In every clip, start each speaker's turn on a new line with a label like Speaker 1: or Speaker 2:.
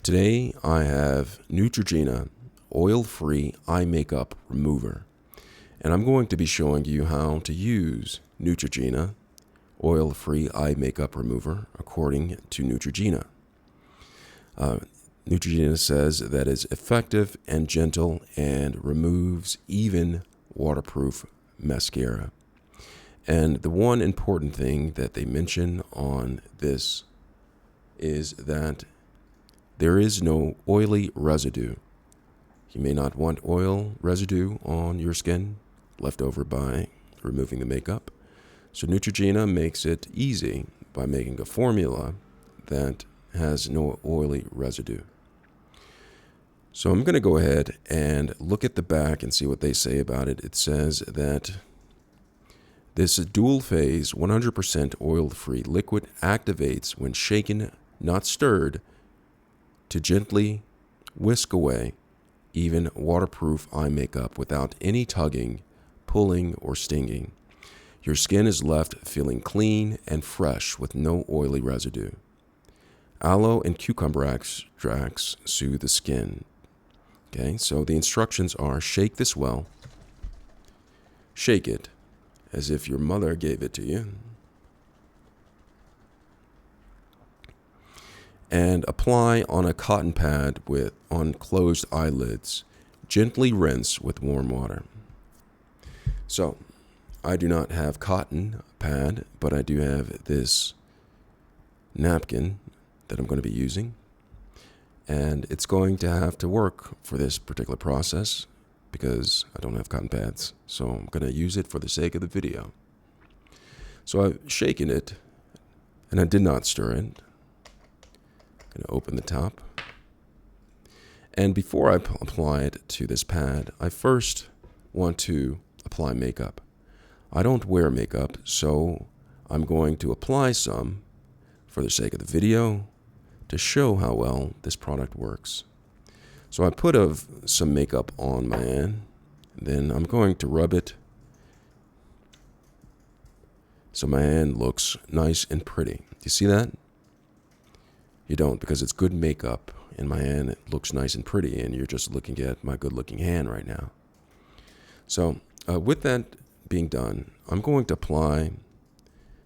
Speaker 1: Today I have Neutrogena oil-free eye makeup remover, and I'm going to be showing you how to use Neutrogena oil-free eye makeup remover according to Neutrogena. Neutrogena says that it's effective and gentle and removes even waterproof mascara. And the one important thing that they mention on this is that there is no oily residue. You may not want oil residue on your skin left over by removing the makeup. So Neutrogena makes it easy by making a formula that has no oily residue. So I'm going to go ahead and look at the back and see what they say about it. It says that this dual phase 100% oil-free liquid activates when shaken, not stirred, to gently whisk away even waterproof eye makeup without any tugging, pulling, or stinging. Your skin is left feeling clean and fresh with no oily residue. Aloe and cucumber extracts soothe the skin. Okay, so the instructions are: shake this well. Shake it as if your mother gave it to you. And apply on a cotton pad on closed eyelids. Gently rinse with warm water. So, I do not have cotton pad, but I do have this napkin that I'm going to be using. And it's going to have to work for this particular process because I don't have cotton pads. So I'm going to use it for the sake of the video. So I've shaken it, and I did not stir it. I'm going to open the top. And before I apply it to this pad, I first want to apply makeup. I don't wear makeup, so I'm going to apply some for the sake of the video to show how well this product works. So I put some makeup on my hand, then I'm going to rub it so my hand looks nice and pretty. Do you see that? You don't, because it's good makeup in my hand. It looks nice and pretty, and you're just looking at my good-looking hand right now. So with that being done, I'm going to apply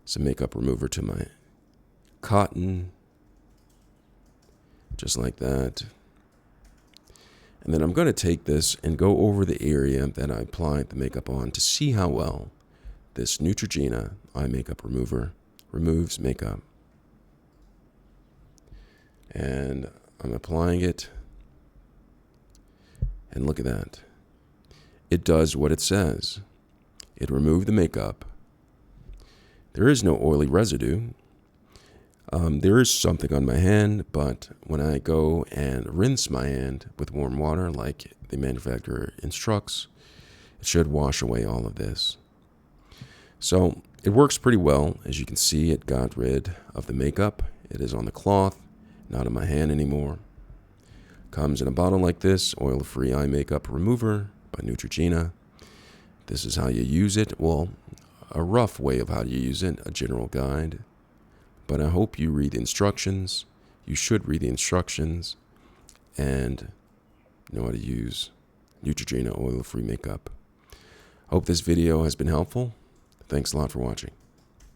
Speaker 1: some makeup remover to my cotton, just like that. And then I'm going to take this and go over the area that I applied the makeup on to see how well this Neutrogena eye makeup remover removes makeup. And I'm applying it, and look at that. It does what it says. It removed the makeup. There is no oily residue. There is something on my hand, but when I go and rinse my hand with warm water like the manufacturer instructs, it should wash away all of this. So it works pretty well. As you can see, it got rid of the makeup. It is on the cloth, not in my hand anymore. Comes in a bottle like this, oil-free eye makeup remover by Neutrogena. This is how you use it. Well, a rough way of how you use it, a general guide. But I hope you read the instructions. You should read the instructions and know how to use Neutrogena oil-free makeup. Hope this video has been helpful. Thanks a lot for watching.